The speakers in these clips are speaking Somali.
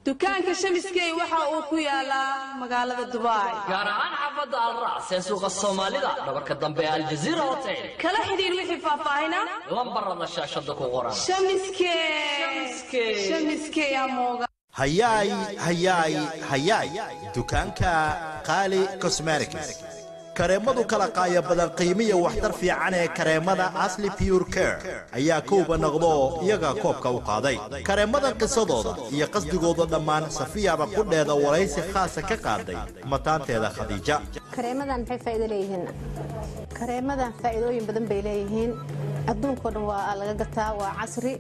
dukaanka Shamiskey waxa uu ku yaalaa magaalada Dubai gaar ahaan xaafadda Al-Raas ee suuqa Soomaalida dhabarka dambe ee Al-Jazeera Hotel kala xiriir wixii faahfaahinaa lambarada shaashada ku qoran Shamiskey amooga hayay dukaanka Qali Cosmetics kareemadu kala qaaya badan qiimiyo waxtar fiican ee kareemada Asli Pure Care ayaa kooba noqdo iyaga koobka u qaaday kareemada qisadooda iyo qasdigooda dhammaan Safiyaba ku dheeda waraysi khaas ka qaaday mataanteeda Khadija kareemadan maxay faa'iido leeyihiin kareemadan faa'iidooyin badan bay leeyihiin adduunka dhan waa laga gataa waa casri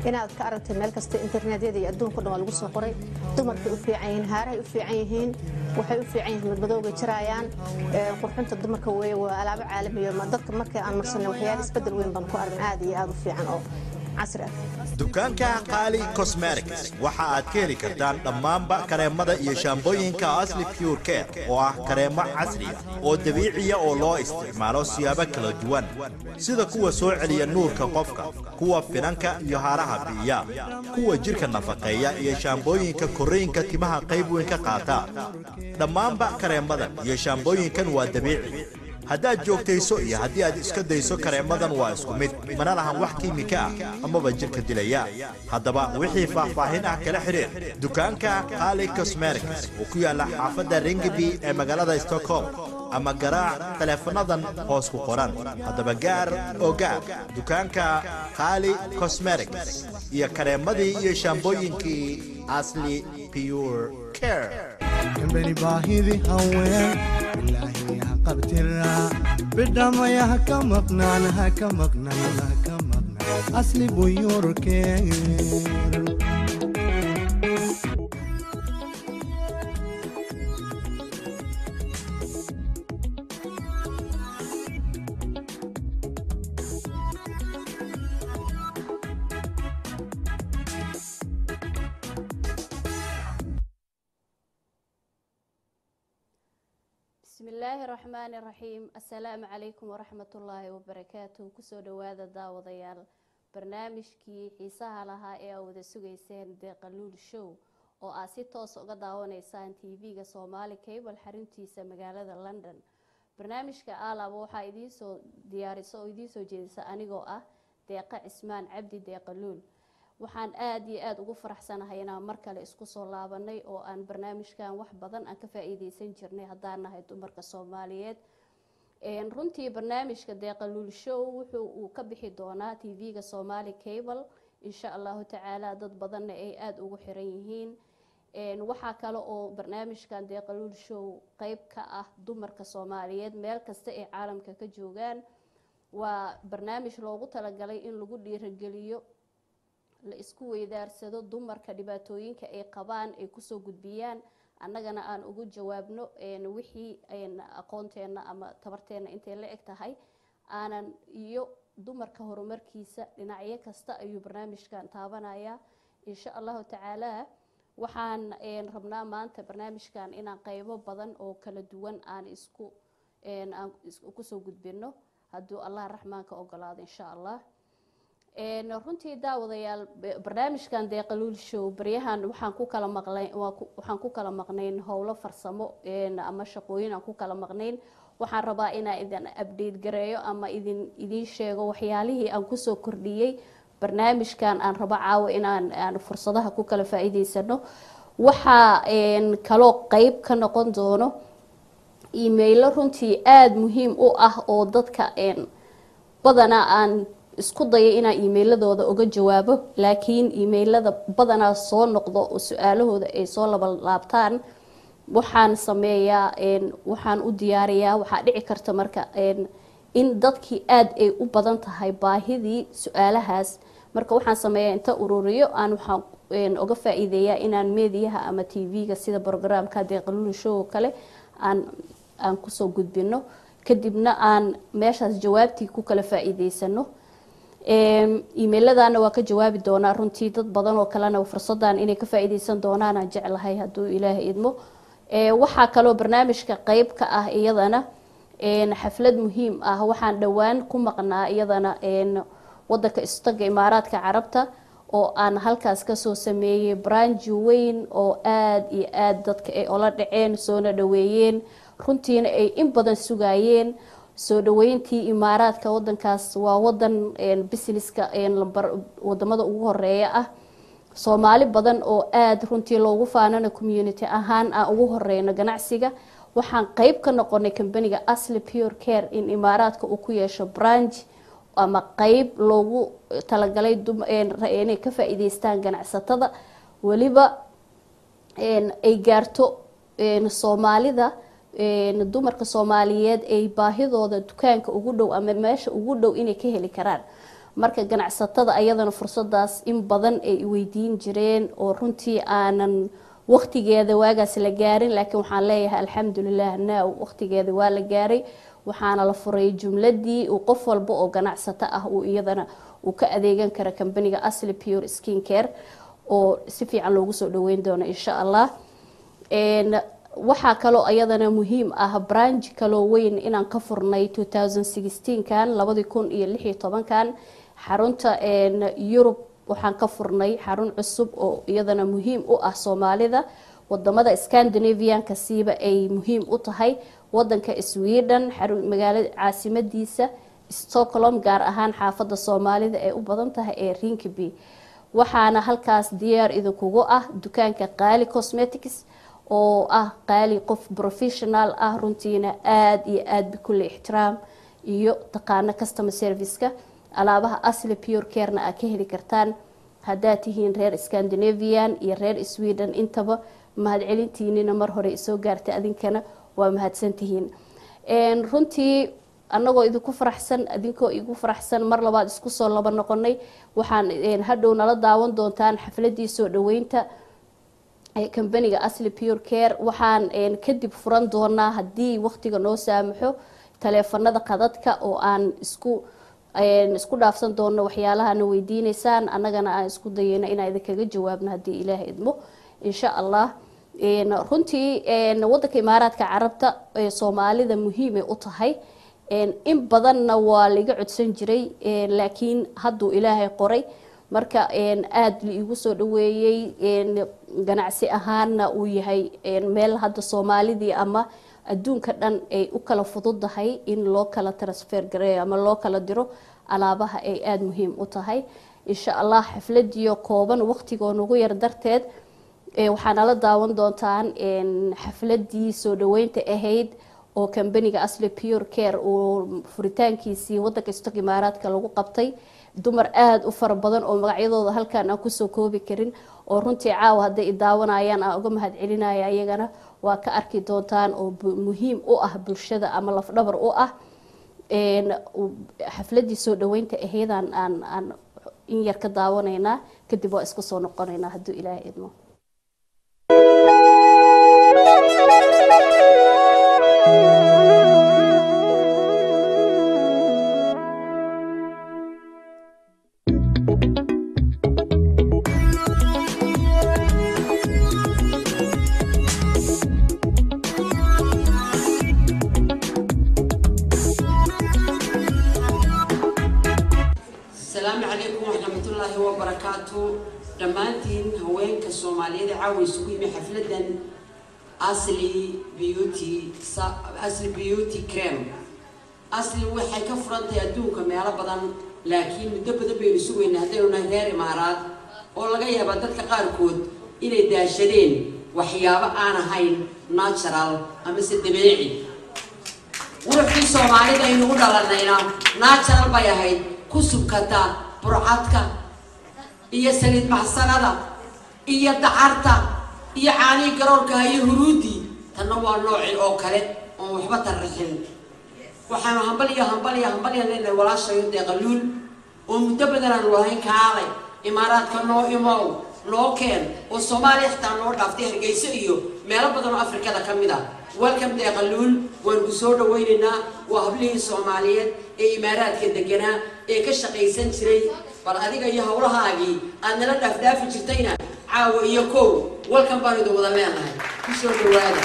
inaad ka aragtay meel kasta internetyada iyo adduunka dhan waa lagu soo qoray dumarku u fiican yihiin haarahay u fiican yihiin waxay u fiican yihiin madmadowga jirayaan qurxinta dumarka way waa alaabo caalami ah dadka markay aan marsanay waxyaabo isbedel weyn baan ku aragnaa aad iyo aad u fiican oo casri ah dukaanka Qali Cosmetics waxa aad ka heli kartaan dhammaanba kareemada iyo shaambooyinka Asli Pure Care oo ah kareemo casri ah oo dabiici ah oo loo isticmaalo siyaabo kala duwan sida kuwa soo celiya nuurka qofka kuwa finanka iyo haaraha biya kuwa jirka nafaqeeya iyo shaambooyinka korriinka timaha qayb weyn ka qaata dhammaanba kareemada iyo shaambooyinkan waa dabiici haddaad joogtayso iyo haddii aad iska dayso kareemadan waa isku mid mana lahan wax kiimika ah amaba jirka dilaya haddaba wixii faahfaahin ah kala xiriir dukaanka Qali Cosmetics oo ku yaala xaafadda Ringby ee magaalada Stockholm ama garaac teleefanadan hoos ku qoran haddaba gaar dukaanka Qali Cosmetics iyo kareemadii iyo shaambooyinkii Asli Pure Care كمبني باهيدي هوين بالله قبترا بدما يا كمقنان أصلي بيوركير بسم الله الرحمن الرحيم السلام عليكم ورحمة الله وبركاته كسو دوادا داوديال برنامجكي حيساها لها ايه ودا سوغيسين ديقلول شو oo aad si toos uga daawanaysaan TV-ga Somali Cable xaruntiisa magaalada London barnaamijka Aalaba waxa idin soo diyaariso oo idin soo jeedisa anigoo ah Deeqa Ismaan Cabdi Deeqaluul waxaan aad iyo aad ugu faraxsanahay inaan mar kale isku soo laabanay oo aan barnaamijkan wax badan aan ka faa'iideysan jirnay haddaan nahay dumarka Soomaaliyeed runtii barnaamijka Deeqaluul show wuxuu ka bixi doonaa TV-ga Somali Cable insha Allah ta'ala dad badan ay aad ugu xiran yihiin waxa kale oo barnaamijkan Deeqaluul show qayb ka ah dumarka Soomaaliyeed meel kasta ee caalamka ka joogaan waa barnaamij loogu talagalay in lagu dhiirigeliyo la isku weydaarsado dumarka dhibaatooyinka ay qabaan ay ku soo gudbiyaan annagana aan ugu jawaabno wixii aqoonteena ama tabarteena intee la eg tahay aanan iyo dumarka horumarkiisa dhinacyo kasta ayuu barnaamijkan taabanaya insha Allah ta'ala waxaan rabnaa maanta barnaamijkan inaan qaybo badan oo kala duwan aan isku soo gudbino hadduu Allah raxmaanka ogolaado insha Allah runtii daawadayaal barnaamijkan deeqaluul show baryahan waxaan ku kala maqnayn howlo farsamo ama shaqooyin aan ku kala maqnayn waxaan rabaa inaan idin update gareeyo ama idin sheego waxyaalihii aan kusoo kordhiyey barnaamijkan aan rabo caawo inaan fursadaha ku kala faa'iideysano waxaa kaloo qeyb ka noqon doono emailo runtii aada muhiim u ah oo dadka badanaa aan isku dayay inaan emailadooda uga jawaabo laakiin emailada badanaa soo noqdo oo su-aalahooda ay soo laabtaan waxaan sameeyaa waxaan u diyaariyaa waxaa dhici karta marka in dadkii aada ay u badan tahay baahidii su-aalahaas marka waxaan sameeyaa inta ururiyo aan waxaan uga faa-iideeyaa inaan meediyaha ama tv-ga sida programka deeqaluul show oo kale aan kusoo gudbino kadibna aan meeshaas jawaabtii ku kala faa-iideysano emailadana waa ka jawaabi doonaa runtii dad badan oo kalena fursadan inay ka faa-iideysan doonaan aan jeclahay hadduu ilaahay idmo waxaa kaloo barnaamijka qeyb ka ah iyadana xaflad muhiim ah waxaan dhowaan ku maqnaa iyadana wadanka istaga imaaraadka carabta oo aan halkaas kasoo sameeyey branji weyn oo aada iyo aada dadka ay ola dhaceen soona dhaweeyeen runtiina ay in badan sugayeen soo dhaweyntii imaaraadka wadankaas waa wadan businesska wadamada ugu horeeya ah soomaali badan oo aada runtii loogu faanana community ahaan aan ugu horeyno ganacsiga waxaan qeyb ka noqonay kambaniga asli pure care in imaaraadka uu ku yeesho branch ama qeyb loogu talagalay inay ka faa-iideystaan ganacsatada weliba ay gaarto soomaalida dumarka soomaaliyeed ay baahidooda dukaanka ugu dhow ama meesha ugu dhow inay ka heli karaan marka ganacsatada ayadana fursadaas in badan ay weydiin jireen oo runtii aanan waqtigeeda waagaas la gaarin laakiin waxaan leeyahay alxamdulilah now waqtigeeda waa la gaaray waxaana la furay jumladii uu qof walba oo ganacsato ah uu iyadana uu ka adeegan kara kambaniga asli pure skin care oo si fiican loogu soo dhaweyn doono insha allah waxaa kaloo ayadana muhiim ah branch kaloo weyn inaan ka furnay 2016kan 2016kan xarunta Yurub waxaan ka furnay xarun cusub oo iyadana muhiim u ah Soomaalida wadamada Scandinavian-ka siiba ay muhiim u tahay wadanka Sweden xarun magaalada caasimadiisa Stockholm gaar ahaan xaafada Soomaalida ee u badan tahay ee Rinkeby waxaana halkaas diyaar idinkugu ah dukaanka Qaali Cosmetics oo ah qaali qof professional ah runtiina aad iyo aad bikul ixtiraam iyo taqaana customer service-ka alaabaha asli pure care-na aad ka heli kartaan haddaad tihiin reer Scandinavian iyo reer Sweden intaba mahadcelintiinina mar hore soo gaartay adinkana waa mahadsantihiin runtii annagoo idinku faraxsan adinkoo igu faraxsan mar labaad isku soo laba noqonay waxaan hadhow nala daawan doontaan xafladii soo dhaweynta kambaniga asli pure care waxaan kadib furan doonaa haddii waqtiga noo saamaxo taleefanada qadadka oo aan isku dhaafsan doono waxyaalahana weydiineysaan annagana aan isku dayeyna inaan idinkaga jawaabno haddii ilaahay idmo insha allah runtii wadanka imaaraadka carabta ee Soomaalida muhiim ay u tahay in badanna waa laga codsan jiray laakiin hadduu ilaahay qoray marka aad la igu soo dhaweeyay ganacsi ahaanna uu yahay meel hadda Soomaalidii ama adduunka dhan ay u kala fududahay in loo kala transfer gareeyo ama loo kala diro alaabaha ay aad muhiim u tahay insha allah xafladiyo kooban waqtigoon ugu yar darteed waxaan la daawan doontaan xafladii soo dhaweynta ahayd oo kambaniga asli pure care oo furitaankiisii wadanka istaga imaaraadka lagu qabtay dumar aad u fara badan oo magacyadooda halkaan aan kusoo koobi karin oo runtii caawa hadday i daawanayaan aan uga mahadcelinaya ayagana waa ka arki doontaan oo muhiim u ah bulshada ama lafdhabar u ah xafladii soo dhaweynta ahaydaan aan in yar ka daawanaynaa kadib waa isku soo noqonaynaa hadduu ilaahay idmo السلام عليكم وبركاته دمانتين هوينك الصومالية عاوي سوي حفلة أصلي بيوتي كريم أصلي وحي كفرنت يدوك ما يلا بدن لكن مدب يسوي إن هذول نهار إمارات ولا جاي بدك قاركود إلى داشرين وحيابة أنا هاي ناتشرال أمس الدبيعي وفي صومالي ده ينقول على نينا ناتشرال بيا هاي كسب كتا برعتك إيه سند محصنة إيه دعرتا إيه عاني قرارك هاي هرودي تنوع نوع الأوكلت ومحبة الرحل وحنا همبليا لنا ولا شيء يقولون ومتبدل الوهين كعالي إمارات كانوا إمام لوكين والصومالي حتى نور دفتر جيسيو ما بدن أفريقيا كمدا welcome يقولون والجسور ويننا وهبلي الصوماليين إمارات كده جنا كشقي سنتري فالأديك يا هورها أجي أنا لا دفتر في جتينا عاو يكو welcome بارد ولا ما هاي كسور دوادة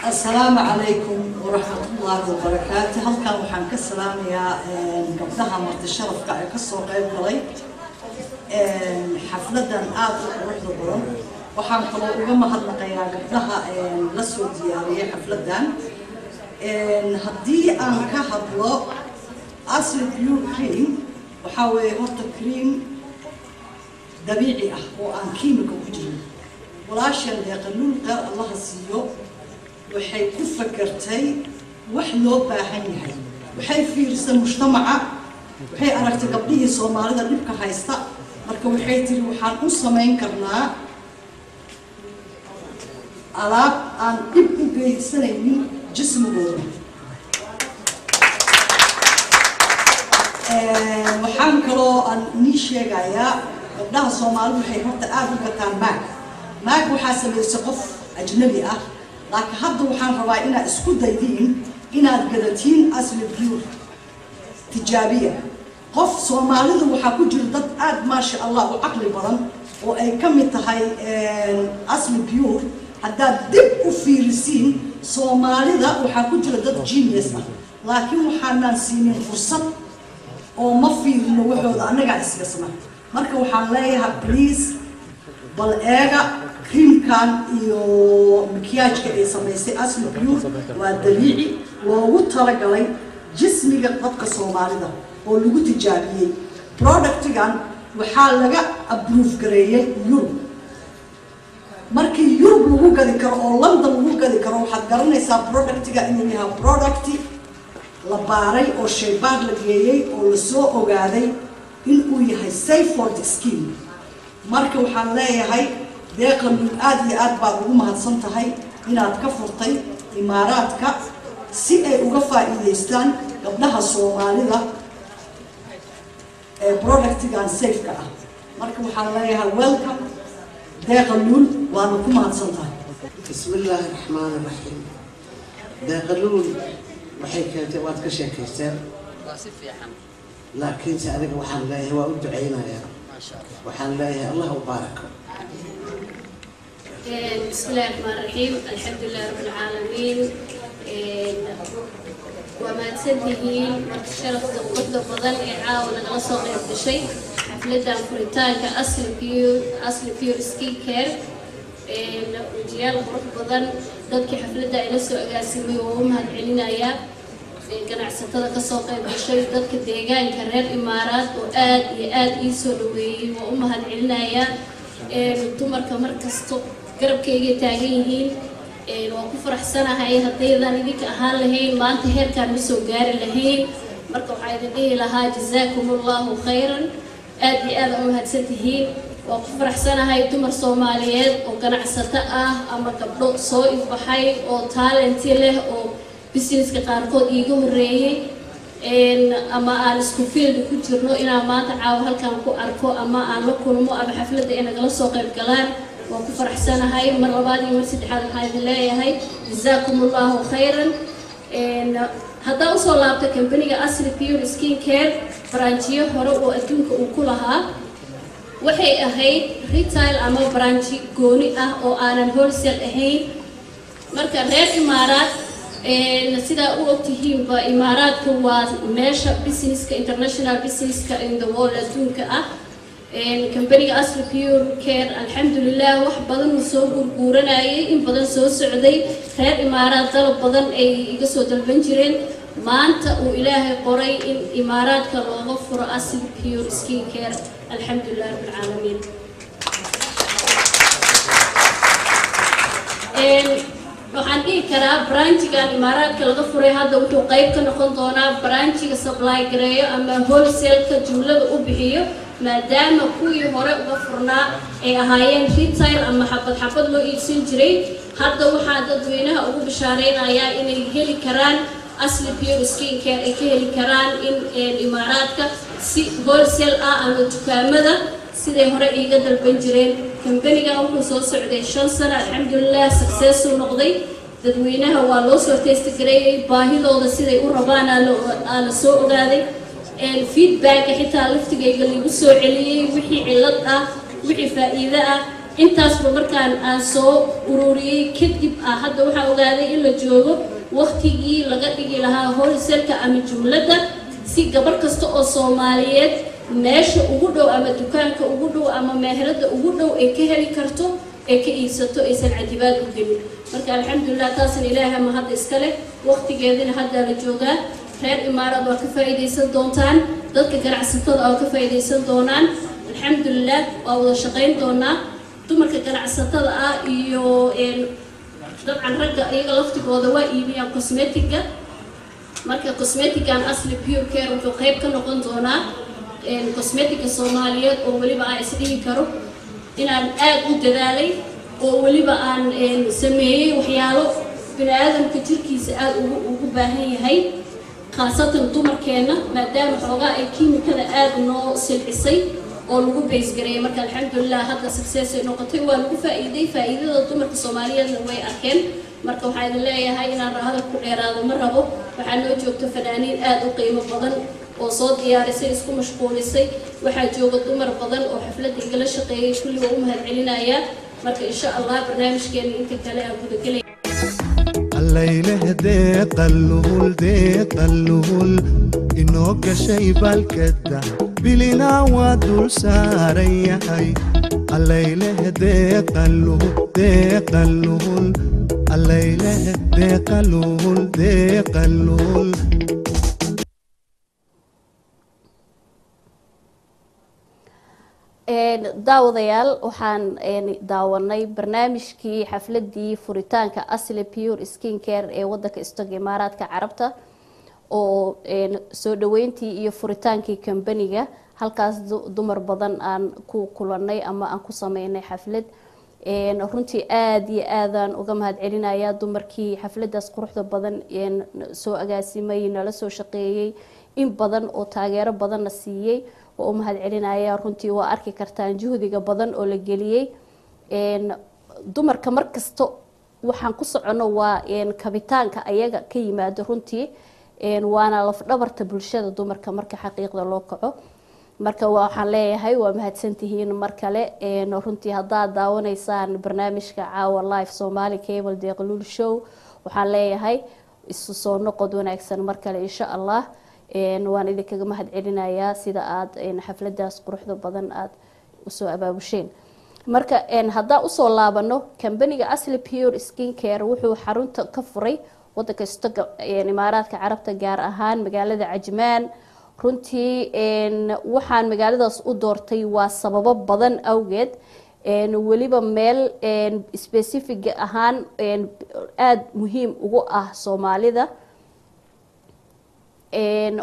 السلام عليكم ورحمة الله وبركاته. هل كان وحن كسلام يا قبضها مرت الشرف كسر قيد قلي حفلة آت روح ضبرم وحن قلوا وما هذا يا قبضها لسوا ديارية حفلة هدي أن كهضلو أصل بيور كريم وحاول هرت كريم طبيعي وأن كيميكو وجري ولاشين يقولون غير الله سيو waxay ku fakartay wax loo baahan yahay waxay fiirsay mujtamaca waxay aragtay gabdhihii Soomaalida dhibka haysta marka waxay tiri waxaan u sameyn karnaa alaab aan dib u geysanaynin jismigooda waxaan kaloo aan nii sheegayaa gabdhaha Soomaalida waxay horta aad u gataan maag waxaa sameysay qof ajnabi ah لكن هذا وحنا رواينا اسكو دايدين إنا قدرتين أصل بيور تجارية قف صومالي وحكو جلدت آد ما شاء الله وعقل برن وأي كم تهاي أصل بيور هذا دب وفيرسين صومالي ذا وحكو جلدت جينيس لكن وحنا نسيني فرصة وما في إنه وحود أنا قاعد اسمع مركب وحنا ليها بليز بالأجا كريم كان يو مكياج كأي سميسي أصل بيور والدليعي ووطلقلي جسمي قطق الصومالي ده ولغو تجاريي برودكت كان وحال لغا أبروف قريي يورب مركي يورب لغو قدي كرو أو لندن لغو قدي كرو وحاد قرنيسا برودكت كان إنو لها برودكتي لباري أو شيبار لغيي أو لسو أغادي إنو يهي safe for the skin مركي وحال ليهي deeqan mid aad iyo aad baad ugu mahadsantahay inaad ka furtay imaaraadka si ay uga faa'iideystaan gabdhaha Soomaalida ee productigan safe-ka ah marka waxaan leeyahay welcome deeqan lul waana ku mahadsantahay bismillaahi raxmaani raxiim deeqan lul waxay keentay waad ka sheekaysteen si fiican laakiin si adiga waxaan leeyahay waa u duceynayaa waxaan leeyahay Allah u baarako بسم الله الرحمن الرحيم الحمد لله رب العالمين وما تسدهين شرف قبضة فضل إعاونة نصر بشيء حفلة فريتان كأصل بيور سكي كير وجيال غرف فضل ضدك حفلة إنسو أقاسمي وهم هالعلينا يا كان عساتها كسوق بشيء ضدك الديجان كرر إمارات وآد إيسو لوي وهم هالعلينا يا تمر كمركز garabkayga taagan yihiin waan ku faraxsanahay haddaydan idinka ahaan lahayn maanta heerkaan ma soo gaari lahayn marka waxaa idin dhihi lahaa jazaakumullahu khayran aad iyo aad u mahadsantihiin waan ku faraxsanahay dumar Soomaaliyeed oo ganacsato ah ama gabdho soo ifbaxay oo talent leh oo businesska qaarkood iiga horeeyay ama aan isku field ku jirno inaan maanta caawa halkaan ku arko ama aan la kulmo ama xafladda ay nagala soo qayb galaan وكو فرحسنا هاي مرة بعد يوم سدحال هاي دلايا هاي جزاكم الله خيرا هذا وصل لابد كمبني أصل بيور سكين كير برانشية هرو وأدونك وكلها وحي هاي ريتايل أما برانشي جوني أو أنا هولسيل هاي مركز غير إمارات sidaa u ogtihiinba imaaraadka waa meesha businesska international businesska in the world adduunka ah kambaniga Asli Pure Care alxamdulillah wax badan uu soo gurguuranayay in badan soo socday reer imaaraad dalab badan ay iga soo dalban jireen maanta uu ilaahay qoray in imaaraadka looga furo Asli Pure Skin Care alxamdulillah rabbil caalamiin waxaan dhihi karaa branchigan imaaraadka laga furay hadda wuxuu qayb ka noqon doonaa branchiga supply gareeyo ama wholesale-ka jumlada u bixiyo maadaama kuwii hore uga furnaa ay ahaayeen retail ama xabad loo iibsan jiray hadda waxaa dadweynaha ugu bishaareynaya inay heli karaan Asli Pure Skin Care ay ka heli karaan in imaaraadka si wholesale ah ama dukaamada siday hore iga dalban jireen kambaniga wuxuu soo socday 5 sano alxamdulillah success uu noqday dadweynaha waa loo soo test gareeyay baahidooda siday u rabaan aan la soo ogaaday feedback xitaa laftigayga lagu soo celiyay wixii cilad ah wixii faa'iido ah intaasba markaan aan soo ururiyay kadib hadda waxaa ogaaday in la joogo waqtigii laga dhigi lahaa wholesale-ka ama jumlada si gabar kasta oo Soomaaliyeed meesha ugu dhow ama dukaanka ugu dhow ama meherada ugu dhow ay ka heli karto ay ka iibsato aysan cadibaad u gelin marka alxamdulillah taasna ilaahay ma hadda iska leh waqtigeedina hadda la joogaa reer imaaraad waa ka faa'iideysan doontaan dadka ganacsatada oo ka faa'iideysan doonaan alxamdulillah waa wada shaqeyn doonaa dumarka ganacsatada ah iyo dabcan ragga iyaga laftigooda waa iibiyaan cosmetic-ga marka cosmetic-gan Asli Pure Care wuxuu qayb ka noqon doonaa cosmetic-ga Soomaaliyeed oo waliba aan isdhihi karo inaan aad u dadaalay oo waliba aan sameeyay waxyaalo bini'aadamka jirkiisa aad ugu baahan yahay khaasatan dumarkeena maadaama xoogaa ay kiimikada aad noo silcisay oo lagu base gareeyay marka alxamdulillah hadda success ay noqotay waa lagu faa'iidada dumarka Soomaaliyeedna way arkeen marka waxaan idin leeyahay inaan hadal ku dheeraado ma rabo waxaa noo joogto fanaaniin aad u qiimo badan oo soo diyaarisay isku mashquulisay waxaa jooga dumar badan oo xafladda igala shaqeeyay kulli waa u mahadcelinaya marka insha Allah barnaamijkeena inta kale aan guda galay الليلة ديق اللهول إنو كشي بالكدة بلنا ودول ساريحي الليلة ديق اللهول الليلة ديق اللهول daawadayaal waxaan daawanay barnaamijkii xafladii furitaanka Asli Pure Skin Care ee wadanka Istaga Imaaraadka Carabta oo soo dhaweyntii iyo furitaankii kambaniga halkaas dumar badan aan ku kulanay ama aan ku sameynay xaflad runtii aad iyo aadaan uga mahadcelinayaa dumarkii xafladaas quruxda badan soo agaasimay nala soo shaqeeyay in badan oo taageero badan na siiyay oo mahadcelinaya runtii waa arki kartaan juhdiga badan oo la geliyay dumarka markasto waxaan ku socono waa kabitaanka ayaga ka yimaado runtii waana laf dhabarta bulshada dumarka marka xaqiiqda loo kaco marka waxaan leeyahay waa mahadsantihiin mar kale runtii haddaad daawanaysaan barnaamijka caawa live Somali Cable Deeqluul Show waxaan leeyahay isu soo noqod wanaagsan mar kale insha Allah waan idinkaga mahadcelinayaa sida aad xafladaas quruxda badan aad u soo abaabusheen marka hadda u soo laabano kambaniga Asli Pure Skin Care wuxuu xarunta ka furay wadanka Istaga Imaaraadka Carabta gaar ahaan magaalada Ajmaan runtii waxaan magaaladaas u doortay waa sababo badan awgeed waliba meel specific ahaan aad muhiim ugu ah Soomaalida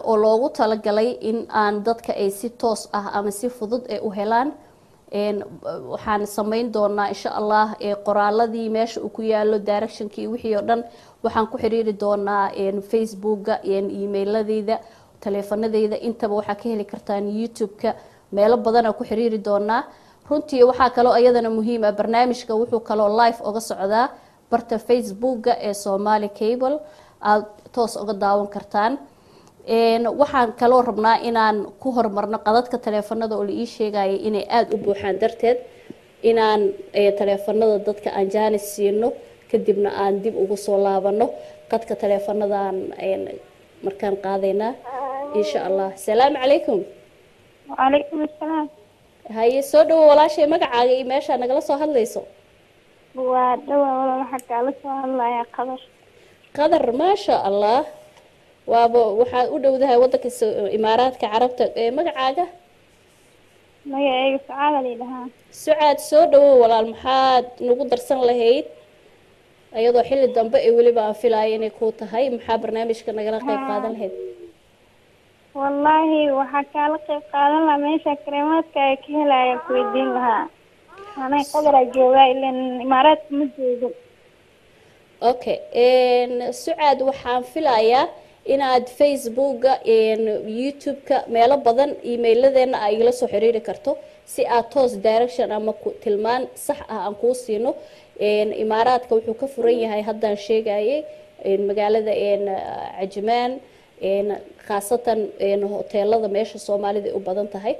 oo loogu talagalay in aan dadka ay si toos ah ama si fudud ay u helaan waxaan sameyn doonaa insha Allah qoraaladii meesha uu ku yaalo directionkii wixii oo dhan waxaan ku xiriiri doonaa Facebook-ga email-ladeyda taleefanadeyda intaba waxaa ka heli kartaan YouTube-ka meelo badan aan ku xiriiri doonaa runtii waxaa kaloo ayadana muhiim ah barnaamijka wuxuu kaloo live uga socdaa barta Facebook-ga ee Somali Cable aad toos uga daawan kartaan waxaan kaloo rabnaa inaan ku hormarno qadadka taleefanada oo la ii sheegay inay aad u buuxaan darteed inaan taleefanada dadka aan jaanis siino kadibna aan dib ugu soo laabano qadka taleefanadan markaan qaadaynaa insha allah. Assalaamu calaykum. وعليكم السلام. haye soo dhawo walaashay magacaaga iyo meesha nagala soo hadlayso. ودوا ولا حق على سؤال الله يا قدر. qadar maasha allah waaba waxaad u dhowdahay wadanka imaaraadka carabta magacaaga ما هي سعادة لي لها. sucaad soo dhawo walaal maxaad nagu darsan lahayd ayadoo xilli dambe ee weliba aan filayo inay ku tahay maxaa barnaamijka nagala qayb qaadan lahayd. والله وحكى لك قال لها ماشي كريمات كهلا يا كويدين لها. أنا قدر أجوا إلى الإمارات مجد. okay sucaad waxaan filayaa inaad facebooka youtube-ka meelo badan email-adeena ay igala soo xiriiri karto si aad toos direction ama tilmaan sax ah aan kuu siino. imaaraadka wuxuu ka furan yahay haddaan sheegayay magaalada cajmaan khaasatan hoteelada meesha soomaalida u badan tahay.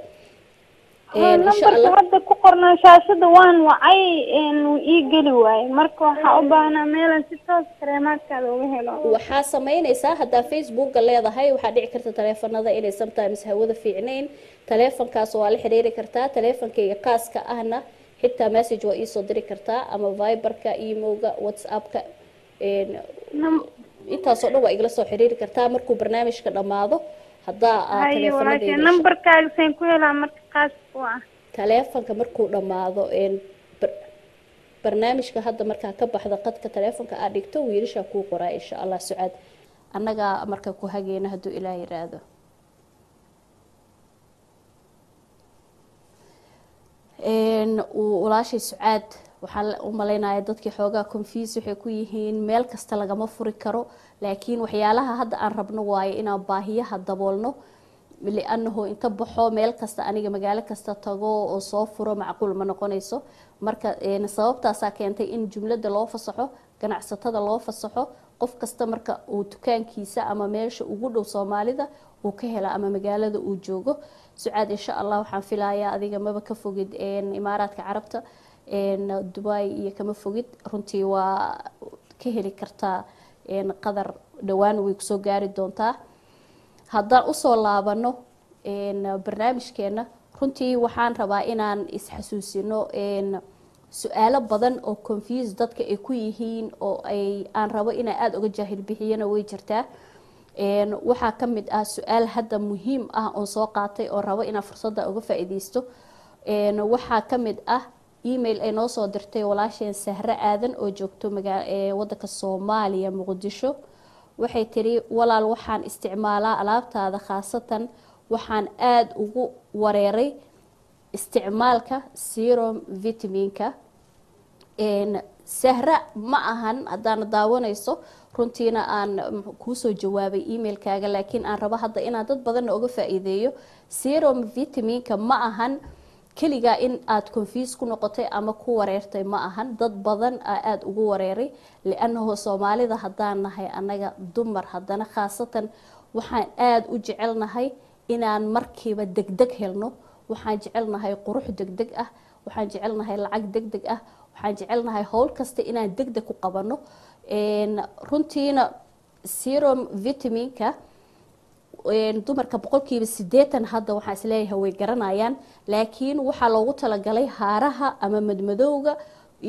نمبر هذا كقرنا شاشة وان وعي ويجلي واي مركو حقبنا ميلا ستة كريمات كذا وهلا. waxaa sameynaysaa haddaa facebooka leedahay waxaa dhici karta taleefanada inay sometimes hawada fiicnayn taleefankaas waa la xiriiri kartaa taleefankayga qaaska ahna xitaa message waa iisoo diri kartaa ama viberka emailga whatsappka intaasoo dhan waa igala soo xiriiri kartaa markuu barnaamijka dhammaado haddaa taleefanadayda نمبر كذا سينكويلا مركو قاس وا. taleefanka markuu dhammaado barnaamijka hadda markaa ka baxda qadka taleefanka aad dhigto wiilasha kuu qoraa insha allah sucaad annaga marka ku hageyna hadduu ilaah yiraahdo. walaashay sucaad waxaan u malaynayaa dadkii xoogaa confuse waxay ku yihiin meel kasta lagama furi karo laakiin waxyaalaha hadda aan rabno waaye inaan baahiyaha daboolno li'annahu inta baxo meel kasta aniga magaalo kasta tago oo soo furo macquul ma noqonayso marka sababtaasaa keentay in jumlada loo fasaxo ganacsatada loo fasaxo qof kasta marka uu dukaankiisa ama meesha ugu dhow Soomaalida uu ka hela ama magaalada uu joogo. sucaad insha allah waxaan filayaa adiga maba ka fogid imaaraadka carabta Dubai iyo kama fogid runtii waa ka heli kartaa qadar dhawaan way ku soo gaari doontaa. haddaan usoo laabano barnaamijkeena runtii waxaan rabaa inaan isxasuusino su-aalo badan oo confuse dadka ay ku yihiin oo aan rabo inaan aada uga jaahil bixiyana way jirtaa. waxaa ka mid ah su-aal hadda muhiim ah oo soo qaatay oo rabo inaan fursadda uga faa'iideysto. waxaa ka mid ah email ay noo soo dirtay walaasheen Sahre Aadan oo joogto wadanka Soomaaliya Muqdisho. waxay tiri walaal waxaan isticmaalaa alaabtaada khaasatan waxaan aada ugu wareeray isticmaalka serum vitaminka. Sahra ma ahan haddaan daawanayso runtiina aan kuu soo jawaabay emailkaaga laakiin aan rabo hadda inaan dad badan uga faa'iideeyo. serum vitaminka ma ahan kaliya in aad confuse ku noqotay ama ku wareertay ma ahan dad badan aad ugu wareeray li'annahu Soomaalida haddaan nahay anaga dumar haddana khaasatan waxaan aad u jecelnahay inaan markiiba degdeg helno waxaan jecelnahay qurux degdeg ah waxaan jecelnahay lacag degdeg ah waxaan jecelnahay hawl kasta inaan degdeg ku qabano. runtiina serum vitaminka dumarka boqolkiiba 80 hadda waxaan isleeyahay way garanayaan laakiin waxaa loogu talagalay haaraha ama madmadowga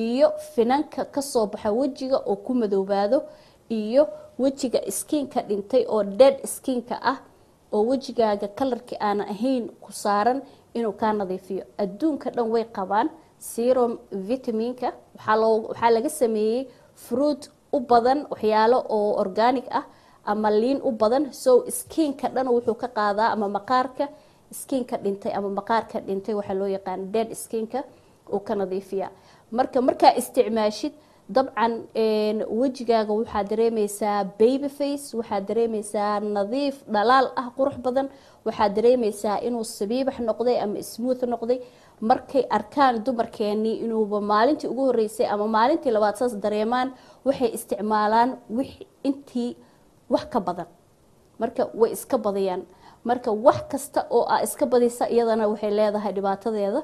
iyo finanka ka soo baxa wajiga oo ku madoobaado iyo wajiga skinka dhintay oo dead skinka ah oo wajigaaga kalarkii aan ahayn ku saaran inuu ka nadiifiyo. adduunka dhan way qabaan serum vitaminka waxaa laga sameeyay fruit u badan waxyaalo oo organic ah ama liin u badan so skinka dhan wuxuu ka qaadaa ama maqaarka skinka dhintay ama maqaarka dhintay waxa loo yaqaan dead skinka oo ka nadiifiya. marka isticmaashid dabcan wajigaaga waxaa dareemaysaa baby face waxaa dareemaysaa nadiif dhalaal ah qurux badan waxaa dareemaysaa inuu sabiibax noqday ama smooth noqday. markay arkaan dumarkeeni inuuba maalintii ugu horeysay ama maalintii labaad saas dareemaan waxay isticmaalaan intii wax ka badan marka way iska badiyaan marka wax kasta oo iska badisa iyadana waxay leedahay dhibaatadeeda.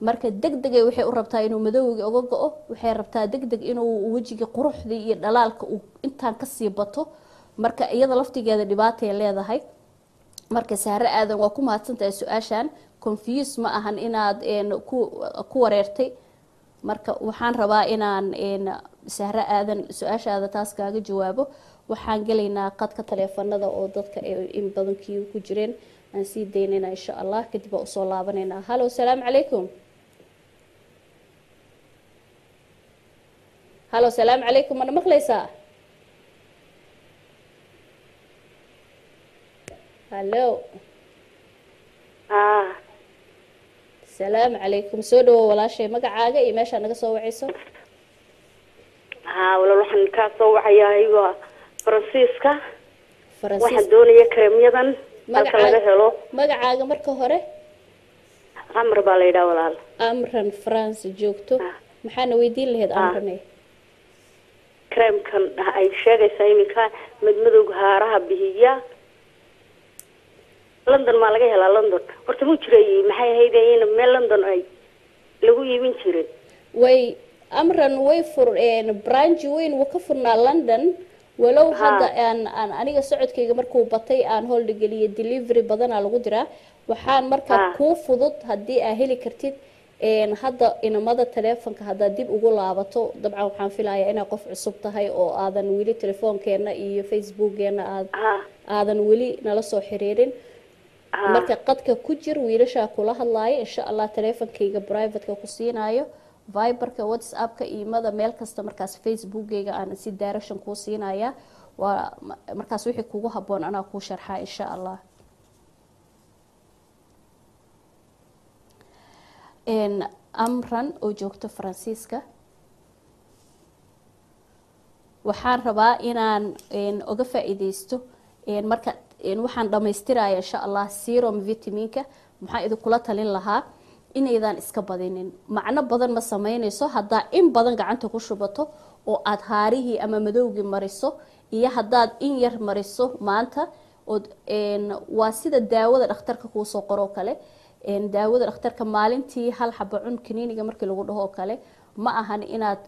marka degdeg waxay u rabtaa inuu madowga uga go'o waxay rabtaa degdeg inuu wajiga quruxdii iyo dhalaalka uu intaan ka sii bato marka iyada laftigeeda dhibaatay leedahay marka Sahra Aadan waa ku mahadsantahay su'aashan confuse ma ahan inaad ku wareertay marka waxaan rabaa inaan Sahra Aadan su'aashaada taas kaaga jawaabo waxaan galeynaa qadka taleefanada oo dadka in badankii ku jireen aan sii deynayna insha Allah kadib oo soo laabanayna hallo salaam calaykum hallo salaam calaykum ma maqlaysaa hallo السلام عليكم سودو ولا شيء مقعاقة إيه ماشا نقصوا وعيسو ولا روحن كاسو وعيا أيوة فرانسيسكا واحد دوني يكرم يدن مقعاقة مركو هوري أمر باليدا ولا أمرن فرانس جوكتو محانا ويدين لهاد أمرني كريم كان أي شيء سايمي كان مدمدوق هارها بهيا لندن ما laga helaa London horta muu jiray maxay ahaydeen meel London ay lagu iibin jiray way amran way fureen branch weyn oo ka furnaa London walow hadda aan aniga socodkayga markuu batay aan hold galiye delivery badan lagu diraa waxaan marka ku fudud hadii aad heli kartid hadda inamada telefoonka hadda dib ugu laabato dabcan waxaan filayaa inay qof cusub tahay oo aadan wili telefoonkeena iyo facebookeena aadan wili nala soo xiriirin marka qadka ku jir wiilasha kula hadlaaya insha Allah teleefankayga private-ka ku siinayo Viber-ka WhatsApp-ka iimada meel kasta markaas Facebook-gayga aan si direction ku siinaya waa markaas wixii kugu haboon ana ku sharxaa insha Allah amran oo joogto Francisca waxaan rabaa inaan uga faa'iideysto marka waxaan dhamaystirayaa insha Allah serum vitaminka maxaa idin kula talin lahaa inaydan iska badinin macna badan ma sameynayso hadaa in badan gacanta ku shubato oo aad haarihii ama madowgii mariso iyo hadaad in yar mariso maanta oo waa sida daawada dhakhtarka ku soo qoro kale daawada dhakhtarka maalintii hal xabo cun kiniiniga markii lagu dhaho kale ma ahan inaad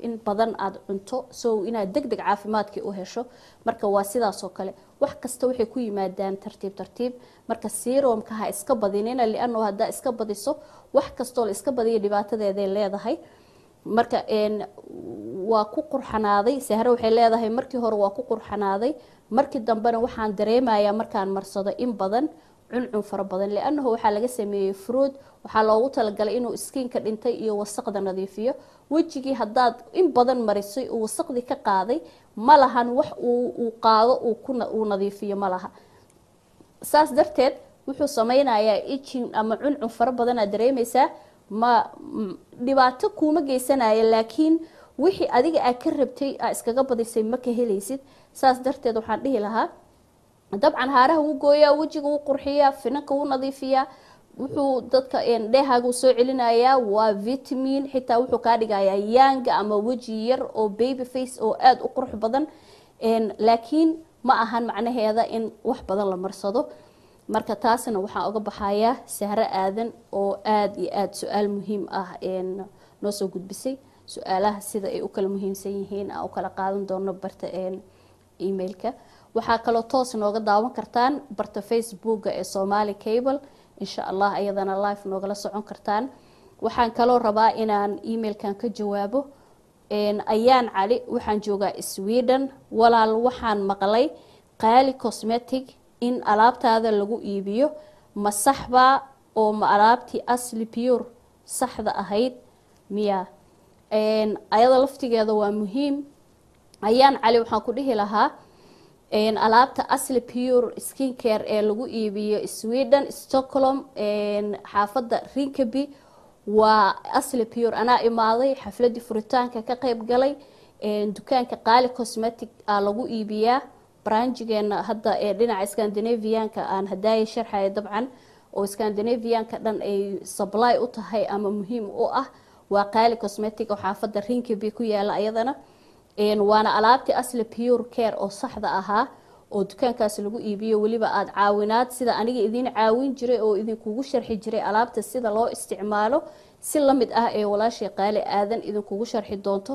in badan aad cunto soo inaad degdeg caafimaadkii u hesho marka waa sidaas oo kale wax kasta waxay ku yimaadaan tartiib marka serumka ha iska badinina li'anno hada iska badiso wax kasto la iska badiyo dhibaatadeeda leedahay marka waa ku qurxanaaday Sahra waxay leedahay markii hore waa ku qurxanaaday markii dambena waxaan dareemayaa markaan marsado in badan cuncun fara badan li'anno waxa laga sameeyay fruit waxa loogu talagalay inuu skinka dhintay iyo wasaqda nadiifiyo wajigii hadaad in badan marisay oo wasaqdi ka qaaday malahan wax uu qaado uu nadiifiyo malaha saas darteed wuxuu sameynayaa itching ama cuncun fara badan aad dareemaysaa ma dhibaato kuma geysanaya laakiin wixii adiga aad ka rabtay iskaga badisay ma ka helaysid saas darteed waxaan dhihi lahaa dabcan haaraha uu gooyaa wajiga uu qurxiyaa finanka uu nadiifiyaa wuxuu dadka dheehaaga soo celinayaa waa vitamin xitaa wuxuu ka dhigayaa young ama waji yar oo baby face oo aad u qurux badan laakiin ma ahan macnaheeda in wax badan la marsado marka taasna waxaan uga baxayaa Sahra Aadan oo aad iyo aad su'aal muhiim ah noo soo gudbisay su'aalaha sida ay u kala muhiimsan yihiin aan u kala qaadan doono barta emailka waxaa kaloo toos nooga daawan kartaan barta Facebook ee Somali Cable insha Allah ayadana live noogala socon kartaan waxaan kaloo rabaa inaan emailkan ka jawaabo ayaan cali waxaan joogaa Sweden walaal waxaan maqlay qaali cosmetic in alaabtaada lagu iibiyo ma saxba oo ma alaabtii asli pure saxda ahayd miya ayada laftigeeda waa muhiim ayaan cali waxaan ku dhihi lahaa alaabta asli pure skincare ee lagu iibiyo Sweden Stockholm xaafada Rinkeby waa asli pure anaa imaaday xafladii furitaanka ka qayb galay dukaanka qaali cosmetic lagu iibiyaa branchigeena hadda dhinaca Scandinavianka aan hadaay sharxay dabcan oo Scandinavianka dhan ay supply u tahay ama muhiim u ah waa qaali cosmetic oo xaafada Rinkeby ku yaala ayadana waana alaabtii asli pure care oo saxda ahaa oo dukaankaas lagu iibiyo weliba aad caawinaad sida aniga idin caawin jiray oo idinkugu sharxi jiray alaabta sida loo isticmaalo si la mid ah ee walaashay qaali aadan idinkugu sharxi doonto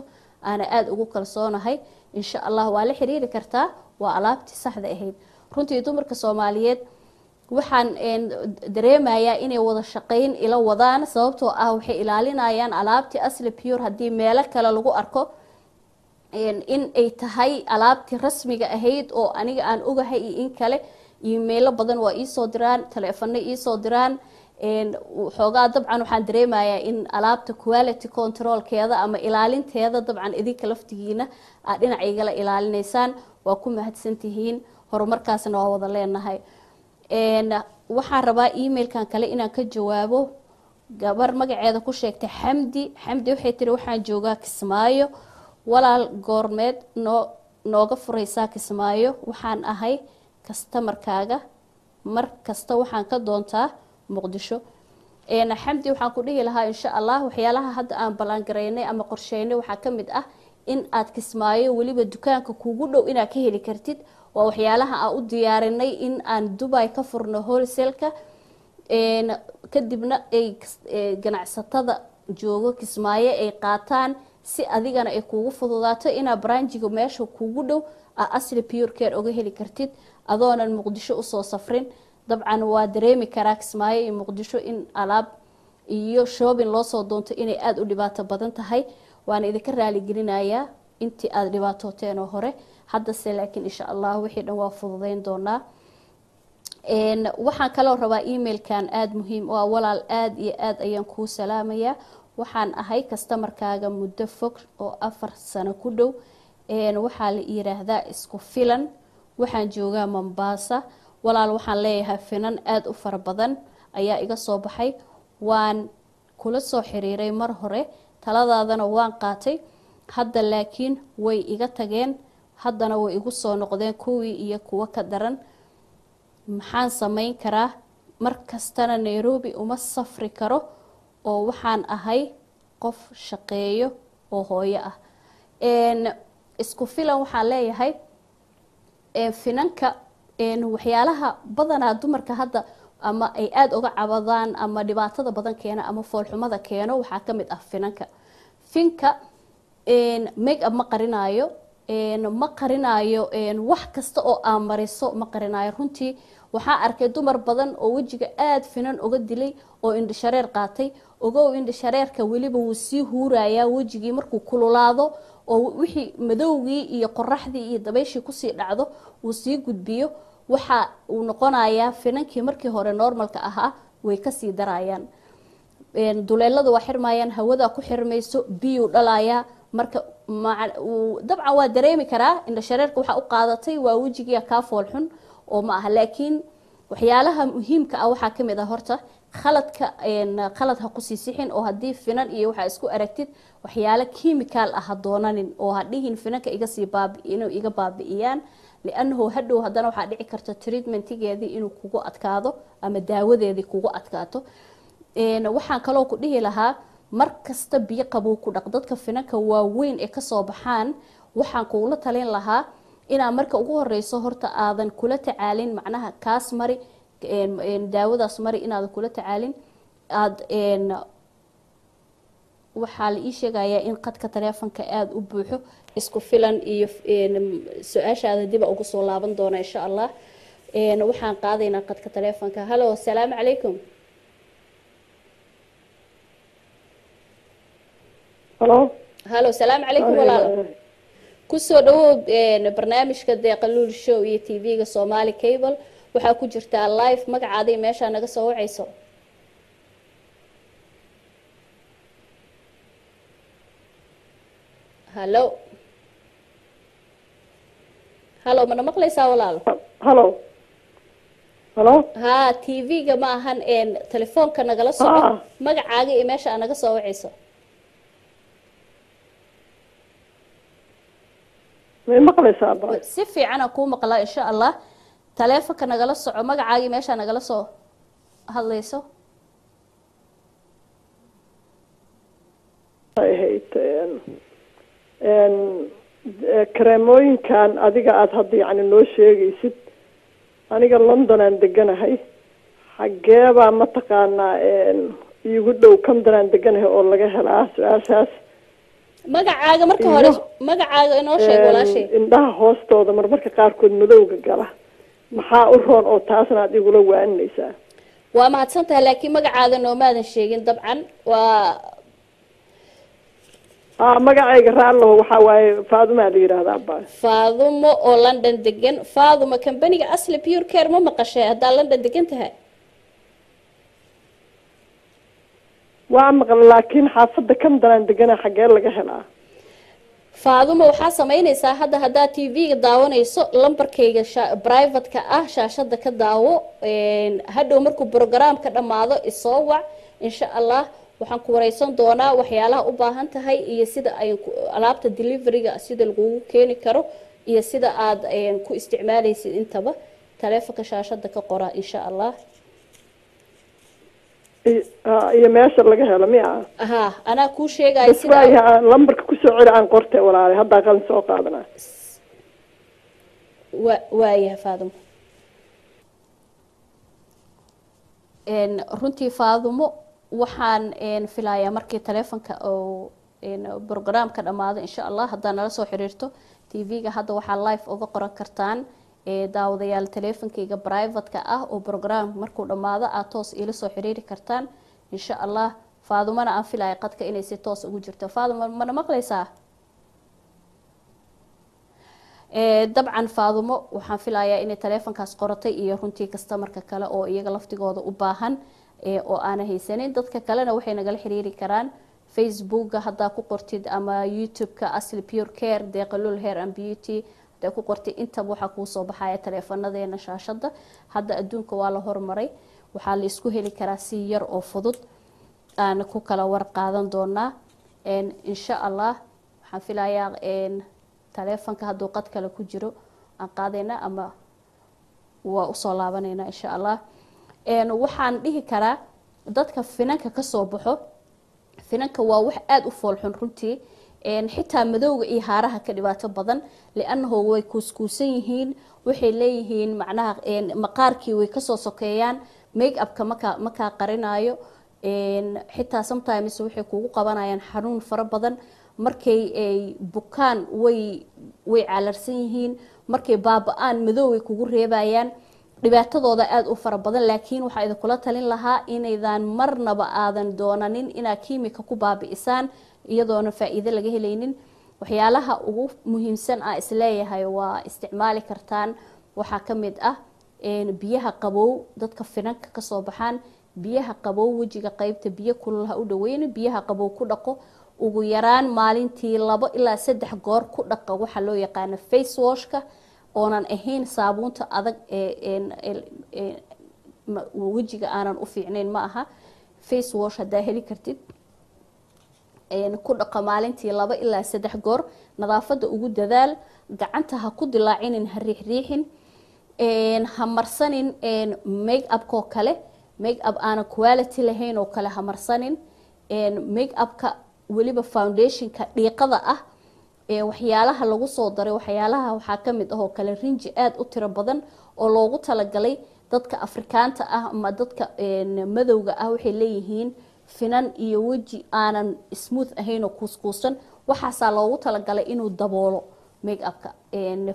ana aad ugu kalsoonahay insha Allah waa la xiriiri kartaa waa alaabtii saxda ahayd runtii dumarka Soomaaliyeed waxaan dareemayaa inay wada shaqeyn ila wadaan sababtoo ah waxay ilaalinayaan alaabtii asli pure hadii meelo kale lagu arko in ay tahay alaabtii rasmiga ahayd oo aniga aan ogahay in kale email badan waa ii soo diraan telefoon ii soo diraan xoogaa dabcan waxaan dareemayaa in alaabta quality control keeda ama ilaalinteeda dabcan idinka laftigiina aad dhinaciga la ilaalinaysaan waa ku mahadsantihiin horumarkaasna waa wada leenahay waxaan rabaa emailkan kale inaan ka jawaabo gabar magaceeda ku sheegtay Xamdi waxay tiri waxaan joogaa Kismaayo walaal goormeed nooga furaysaa Kismaayo waxaan ahay customerkaaga mar kasta waxaan ka doontaa Muqdisho Xamdi waxaan ku dhihi lahaa insha Allah waxyaalaha hadda aan balan gareynay ama qorsheynay waxa kamid ah in aad Kismaayo waliba dukaanka kuugu dhow inaad ka heli kartid waa waxyaalaha aan u diyaarinay in aan Dubai ka furno wholesale-ka kadibna ay ganacsatada joogo Kismaayo ay qaataan si adigana ay kuugu fududaato ina branchiga meesha kuugu dhow asli pure care uga heli kartid adoonan Muqdisho u soo safrin dabcan waa dareemi karaa Kismaayo iyo Muqdisho in alaab iyo shopping loo soo doonto inay aad u dhibaato badan tahay waan idinka raali gelinayaa intii aad dhibaatooteen oo hore hadda se laakiin insha Allah wixii dhan waa fududeyn doonaa waxaan kaloo rabaa emailkan aad muhiim oo walaal aad iyo aad ayaan kuu salaamayaa waxaan ahay customerkaaga muddo fog oo 4 sano ku dhow waxaa la yiraahdaa isku filan waxaan joogaa Mombasa walaal waxaan leeyahay finan aad u fara badan ayaa iga soo baxay waan kula soo xiriiray mar hore taladaadana waan qaatay hadda laakiin way iga tageen haddana way igu soo noqdeen kuwii iyo kuwa ka daran maxaan sameyn karaa markastana Nairobi uma safri karo oo waxaan ahay qof shaqeeyo oo hooyo ah isku filan waxaan leeyahay finanka waxyaalaha badanaa dumarka hadda ama ay aad uga cabadaan ama dhibaatada badan keena ama foolxumada keeno waxaa kamid ah finka make up ma qarinayo wax kasta oo aan mariso ma qarinayo runtii waxaa arkay dumar badan oo wajiga aad finan uga dilay oo indho shareer qaatay ogow indho shareerka waliba wuu sii huurayaa wajigii markuu kululaado oo wixii madowgii iyo qoraxdii iyo dabayshii ku sii dhacdo uu sii gudbiyo waxa uu noqonayaa finankii markii hore normalka ahaa way ka sii darayaan duleelada waa xirmayaan hawada ku xirmayso biyo dhalaya marka dabcan waa dareemi karaa indho shareerka waxa u qaadatay waa wajiga ka fool xun oo ma aha laakiin waxyaalaha muhiimka ah waxa kamid ah horta khalad ha ku siisixin oo hadii finan iyo waxa isku aragtid waxyaalo chemical ah doonanin oo hadhihin finanka iga sii iga baabi'iyaan li'annahu hadhow hadana waxa dhici karta treatmentigeedii inuu kugu adkaado ama daawadeedii kugu adkaato waxaan kaloo ku dhihi lahaa markasta biyo qabow ku dhaq dadka finanka waaweyn ee ka soo baxaan waxaan kuula talin lahaa inaa marka ugu horeyso horta aadan kula tacaalin macnaha kaas mari daawadaas mari inaad kula tacaalin aad waxaa la ii sheegayaa in qadka taleefanka aad u buuxo isku filan iyo su'aashaada dib ugu soo laaban doona insha Allah waxaan qaadaynaa qadka taleefanka hello assalaamu calaykum hello assalaamu calaykum walaal kusoo dhawow barnaamijka Deeqaluul show iyo TV-ga Somali Cable waxaa ku jirtaa live magacaada meesha naga soo wacayso hello mana maqlaysaa walaal hello ha TV-ga ma ahan telefoonka nagala soco magacaaga iyo meesha naga soo wacayso si fiican ku maqlaa insha Allah telefoonka nagala soco magacaaga meesha nagala soo hadlayso kareemooyinkan adiga aada hadda yacni noo sheegaysid aniga London aan deganahay xageebaa mataqaanaa iigu dhow Camden aan deganahay oo laga helaa su-aashaas magacaaga marka hore magacaaga inoo sheeg walaashay indhaha hoostooda marmarka qaarkood madowga gala maxaa u roon oo taasna aad igula waaninaysaa waa mahadsantahay laakiin magacaaga noomaadan sheegin dabcan waa magacayga raallo waxaa waaye Faadumo la yiraahdaa baa Faadumo oo London degan Faadumo company-ga Asli Pure Care ma maqashay hadda London degan tahay waa maqal laakiin xaafadda Camden aan deganahay xagee laga helaa Faadumo waxaa sameynaysaa hadda TV-ga daawanayso lambarkayga private-ka ah shaashada ka daawo hadhow markuu program-ka dhamaado isoo wac insha Allah waxaan ku wareysan doonaa waxyaalaha u baahan tahay iyo sida ay alaabta delivery-ga sida lagu keeni karo iyo sida aad ku isticmaalaysid intaba taleefanka shaashada ka qora insha Allah iyo meesha laga helo miya ana ku sheegay sida lambarka ku soo celi aan qortay walaal hadda qalin soo qaadana waaya Faadumo runtii Faadumo waxaan filayaa markii taleefanka oo program-ka dhamaado insha Allah hadda nala soo xiriirto TV-ga hadda waxa live uga qoran kartaan daawadayaal taleefankayga private-ka ah oo program markuu dhamaado aad toos ila soo xiriiri kartaan insha Allah Faadumana aan filayaa qadka inay si toos ugu jirto Faadumo ma maqlaysaa dabcan Faadumo waxaan filayaa inay taleefankaas qoratay iyo runtii customer-ka kale oo iyaga laftigooda u baahan oo aan haysanin dadka kalena waxay nagala xiriiri karaan Facebook hadda ku qortid ama YouTube-ka Asli Pure Care Deeqalul Hair and Beauty hadda ku qortid inta waxa ku soo baxaya taleefanadeena shaashada hadda adduunka waa la hormaray waxa la isku heli karaa si yar oo fudud aan ku kala war qaadan doonaa insha Allah waxaan filayaa taleefanka hadduu qad kale ku jiro aan qaadayna ama waa u soo laabanayna insha Allah waxaan dhihi karaa dadka finanka ka soo baxo finanka waa wax aad u foolxun runtii xitaa madowga iyo haaraha ka dhibaato badan li'annahu way kuuskuusan yihiin waxay leeyihiin macnaha maqaarkii way kasoo sokeeyaan make up-ka markaa qarinayo xitaa sometimes waxay kugu qabanayaan xanuun fara badan markay ay bukaan way calarsan yihiin markay baaba'aan madow way kugu reebayaan dhibaatadooda aad u fara badan laakiin waxa idin kula talin lahaa inaydan marnaba aadan doonanin inaa kiimika ku baabi'isaan iyadoona faa'iido laga helaynin waxyaalaha ugu muhiimsan ah isleeyahay waa isticmaali kartaan waxaa ka mid ah biyaha qabow dadka finanka ka soo baxaan biyaha qabow wajiga qaybta biyo kulul ha u dhaweyn biyaha qabow ku dhaqo ugu yaraan maalintii 2 ilaa 3 goor ku dhaqa waxa loo yaqaan face wash-ka oonan ahayn saabuunta adag wajiga aanan u fiicnayn ma aha face wash hadaa heli kartid ku dhaqa maalintii 2 ilaa 3 goor nadaafada ugu dadaal gacanta ha ku dilaacinin ha riixriixin ha marsanin make up-ko kale make up aan quality lahayn oo kale ha marsanin make up-ka waliba foundation-ka dhiiqada ah waxyaalaha lagu soo daray waxyaalaha waxa kamid ah oo kale rinji aad u tiro badan oo loogu talagalay dadka Afrikaanta ah ama dadka madowga ah waxay leeyihiin finan iyo waji aanan smooth ahayn oo kuuskuusan waxaasa loogu talagalay inuu daboolo make up-ka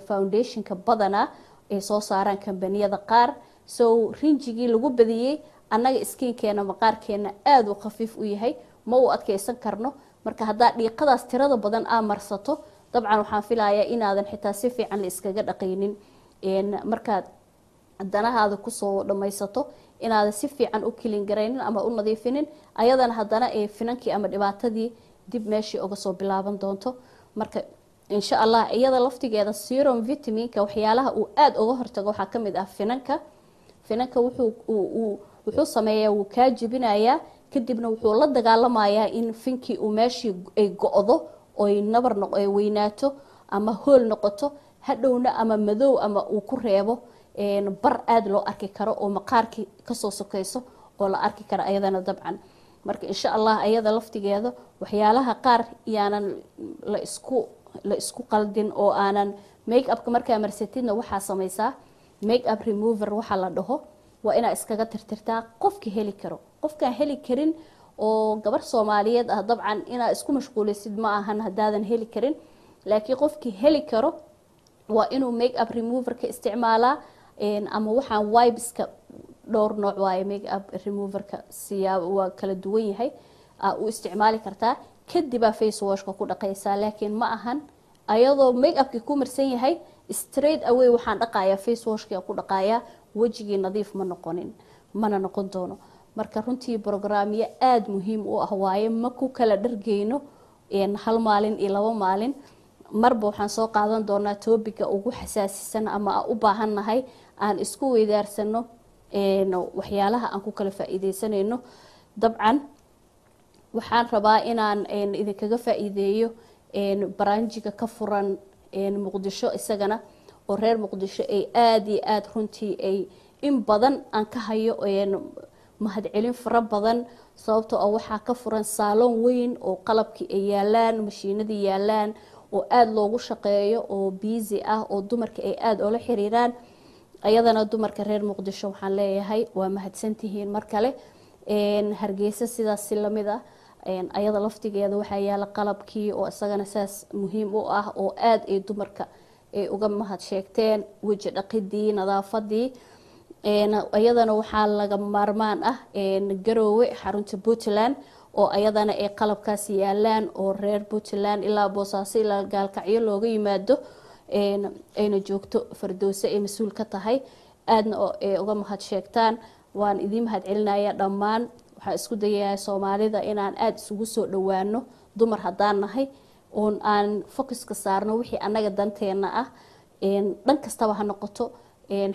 foundation-ka badana ee soo saaraan kambaniyada qaar so rinjigii lagu badiyay annaga skin-keena maqaarkeena aad u khafiif u yahay ma u adkeysan karno marka hadaa dhiiqadaas tirada badan aa marsato dabcan waxaan filayaa inaadan xitaa si fiican la iskaga dhaqaynin markaad danahaada kusoo dhamaysato inaadan si fiican u kilin garaynin ama u nadiifinin ayadana haddana finankii ama dhibaatadii dib meeshii uga soo bilaaban doonto marka insha Allah iyada laftigeeda serum vitaminka waxyaalaha uu aad uga hortago waxaa kamid ah finanka wuxuu sameeyaa wuu kaa jebinayaa kadibna wuxuu la dagaalamayaa in finkii uu meeshii ay go'do oo nabar ay weynaato ama hool noqoto hadhowna ama madow ama uu ku reebo bar aad loo arki karo oo maqaarkii kasoo sokeyso oo la arki karo ayadana dabcan marka insha Allah ayada laftigeeda waxyaalaha qaar yaanan la isku la isku qaldin oo aanan make upka markaa marsatidna waxaa samaysaa make up remover waxaa la dhaho waa inaa iskaga tirtirtaa qofki heli karo. qofkaan heli karin oo gabar Soomaaliyeed ah dabcan inaa isku mashquulisid ma ahan hadaadan heli karin, laakiin qofki heli karo waa inuu make up remover ka isticmaalaa ama waxaan wipeska dhowr nooc waaye make up removerka siyaabo waa kala duwan yahay u isticmaali kartaa kadib face washka ku dhaqaysaa, laakiin ma ahan ayadoo make upki ku marsan yahay straight away waxaan dhaqayaa face washka ku dhaqayaa wajigii nadiif ma noqonin mana noqon doono. marka runtii programyo aad muhiim u ah waaye ma ku kala dhargeyno hal maalin iyo laba maalin marba waxaan soo qaadan doonaa topiga ugu xasaasisan ama u baahannahay aan isku weydaarsano waxyaalaha aan ku kala faa'iideysanayno. dabcan waxaan rabaa inaan idinkaga faa'iideeyo barnaamijka ka furan Muqdisho isagana oo reer Muqdisho ay aad iyo aad runtii ay in badan aan ka hayo mahadcelin fara badan sababtoo ah waxaa ka furan salon weyn oo qalabkii ay yaalaan mashiinadii yaalaan oo aad loogu shaqeeyo oo busy ah oo dumarka ay aad ula xiriiraan. ayadana dumarka reer Muqdisho waxaan leeyahay waa mahadsantihiin mar kale. Hargeysa sidaas si lamid ah ayada laftigeeda waxaa yaala qalabkii oo isagana saas muhiim u ah oo aad ay dumarka ay uga mahad sheegteen waji dhaqidii nadaafadii. ayadana waxaa laga maarmaan ah Garoowe xarunta Puntland oo ayadana ay qalabkaas yaalaan oo reer Puntland ilaa Boosaaso ilaa Gaalkacyo looga yimaado ayna joogto Fardowse ay mas'uul ka tahay aadna uga mahad sheegtaan. waan idin mahad celinayaa dhammaan. waxaan isku dayayaa Soomaalida inaan aad isugu soo dhawaano dumar haddaan nahay oo aan focuska saarno wixii anaga danteena ah dhan kastaba ha noqoto.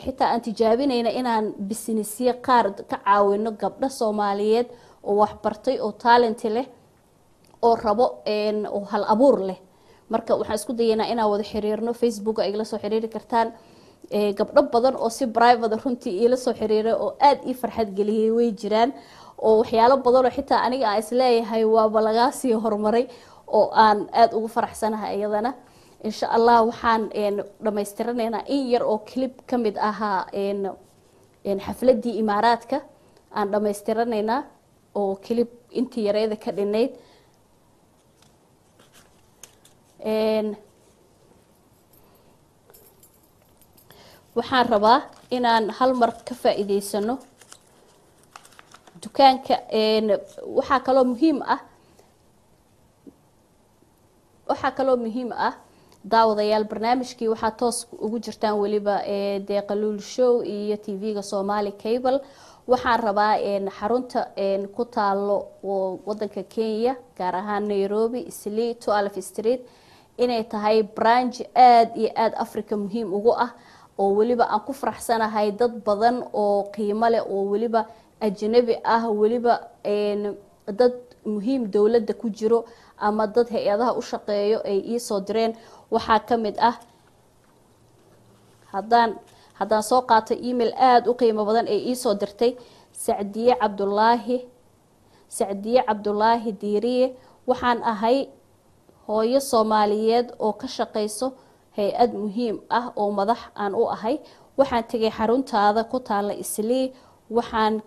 xitaa aan tijaabinayna inaan businessyo qaar ka caawino gabdho Soomaaliyeed oo wax bartay oo talent leh oo rabo oo hal abuur leh. marka waxaan isku dayaynaa inaan wada xiriirno Facebook ay la soo xiriiri kartaan. gabdho badan oo si private runtii ila soo xiriiray oo aad ii farxad geliyay way jiraan oo waxyaalo badan oo xitaa aniga aan isleeyahay waa laga sii horumaray oo aan aad ugu faraxsanahay ayadana. insha Allah waxaan dhameystiranaynaa in yar oo clip kamid ahaa xafladii Imaaraadka aan dhameystiranaynaa oo clip intii yareeda ka dhinayd waxaan rabaa inaan hal mar ka faa'iideysano dukaanka. waxaa kaloo muhiim ah daawadayaal barnaamijkii waxaa toos ugu jirtaan waliba Deeqaluul Show iyo TV-ga Somali Cable. waxaan rabaa xarunta ku taalo wadanka Kenya gaar ahaan Nairobi Islii 12 Street inay tahay branch aad iyo aad Afrika muhiim ugu ah oo waliba aan ku faraxsanahay dad badan oo qiimo leh oo waliba ajnabi ah waliba dad muhiim dawladda ku jiro ama dad hay'adaha u shaqeeyo ay ii soo direen. waxaa kamid ah haddaan soo qaato email aad u qiimo badan ay ii soo dirtay Sacdiye Cabdulaahi Diiriye. waxaan ahay hooyo Soomaaliyeed oo ka shaqeyso hay-ad muhiim ah oo madax aan u ahay. waxaan tagay xaruntaada ku taala Islii. waxaan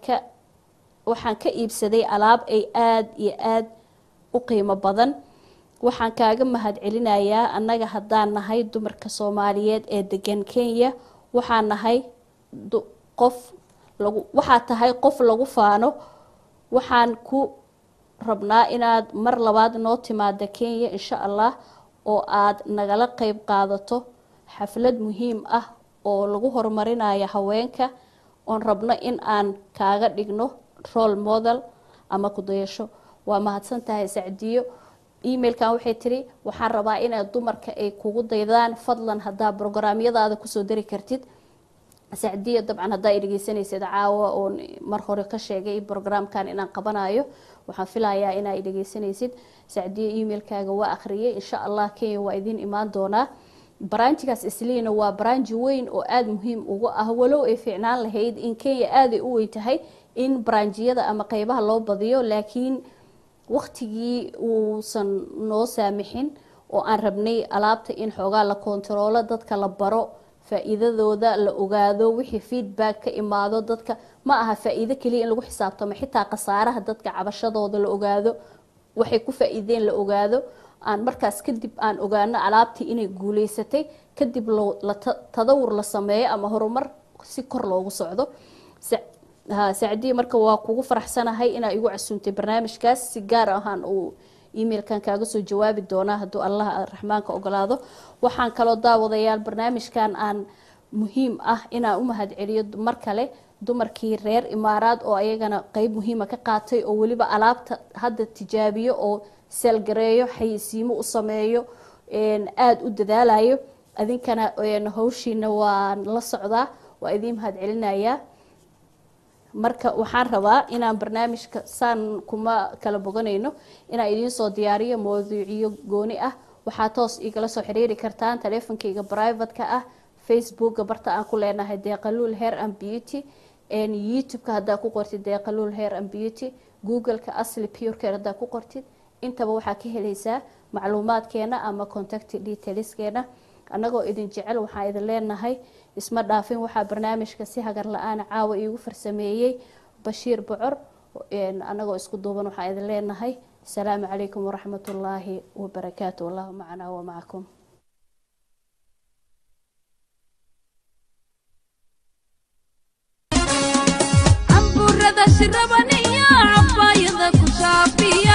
ka iibsaday alaab ay aad iyo aad u qiimo badan. waxaan kaaga mahad celinayaa annaga haddaan nahay dumarka Soomaaliyeed ee degan Kenya. waxaan nahay waxaa tahay qof lagu faano. waxaan ku rabnaa inaad mar labaad noo timaado Kenya insha Allah oo aad nagala qayb qaadato xaflad muhiim ah oo lagu horumarinayo haweenka oon rabno in aan kaaga dhigno role model ama ku dayasho. waa mahadsantahay Sacdiyo. emailkan waxay tiri waxaan rabaa inaad dumarka ay kugu daydaan fadlan hadaa programyadaada kusoo dari kartid. Sacdiyo dabcan hadaa ay dhageysanaysid caawa oo mar hore ka sheegay programkan inaan qabanayo waxaan filayaa inaad dhageysanaysid. Sacdiyo emailkaaga waa akhriyay insha Allah Kenya waa idin imaan doonaa. branchkaas Isliina waa branch weyn oo aad muhiim ugu ah walow ay fiicnaan lahayd in Kenya aad ay u weyn tahay in branchiyada ama qaybaha loo badiyo laakiin waqtigii uusan noo saamixin oo aan rabnay alaabta in xoogaa la kontaroolo dadka la baro faa'iidadooda la ogaado wixii feedback ka imaado dadka ma aha faa'iido kaliya in lagu xisaabtamo xitaa khasaaraha dadka cabashadooda la ogaado waxay ku faa'iideen la ogaado aan markaas kadib aan ogaano alaabtii inay guuleysatay kadib tadawur la sameeyo ama horumar si kor loogu socdo sacdiye marka waa kugu faraxsanahay inaa igu casuuntay barnaamijkaas si gaar ahaan uu emailkan kaaga soo jawaabi doonaa hadduu allah raxmaanka ogolaado waxaan kaloo daawadayaal barnaamijkan aan muhiim ah inaan u mahadceliyo mar kale dumarkii reer imaaraad oo ayagana qeyb muhiima ka qaatay oo weliba alaabta hadda tijaabiyo oo seelgareeyo xayisiimo u sameeyo aada u dadaalayo adinkana hawshiina waan la socdaa waa idiin mahadcelinayaa marka waxaan rabaa inaan barnaamijka saan kuma kala boganayno inaan idiin soo diyaariyo mawduuciyo gooni ah waxaa toos igala soo xiriiri kartaan taleefankayga private-ka ah facebookga barta aan ku leenahay deeqaluul hair and beauty youtube-ka haddaa ku qortid deeqaluul hair and beauty google-ka asli pure care haddaa ku qortid intaba waxaa ka helaysaa macluumaadkeena ama contact detailskeena annagoo idin jecel waxaan idin leenahay isma dhaafin waxaa barnaamijka si hagar la-aan caawa iigu farsameeyey bashiir bocor annagoo isku duuban waxaan idin leenahay asalaamu calaykum waraxmatullaahi wabarakaatu wallahu macana wamacakum shirabaniya cabaayada ku shaafiya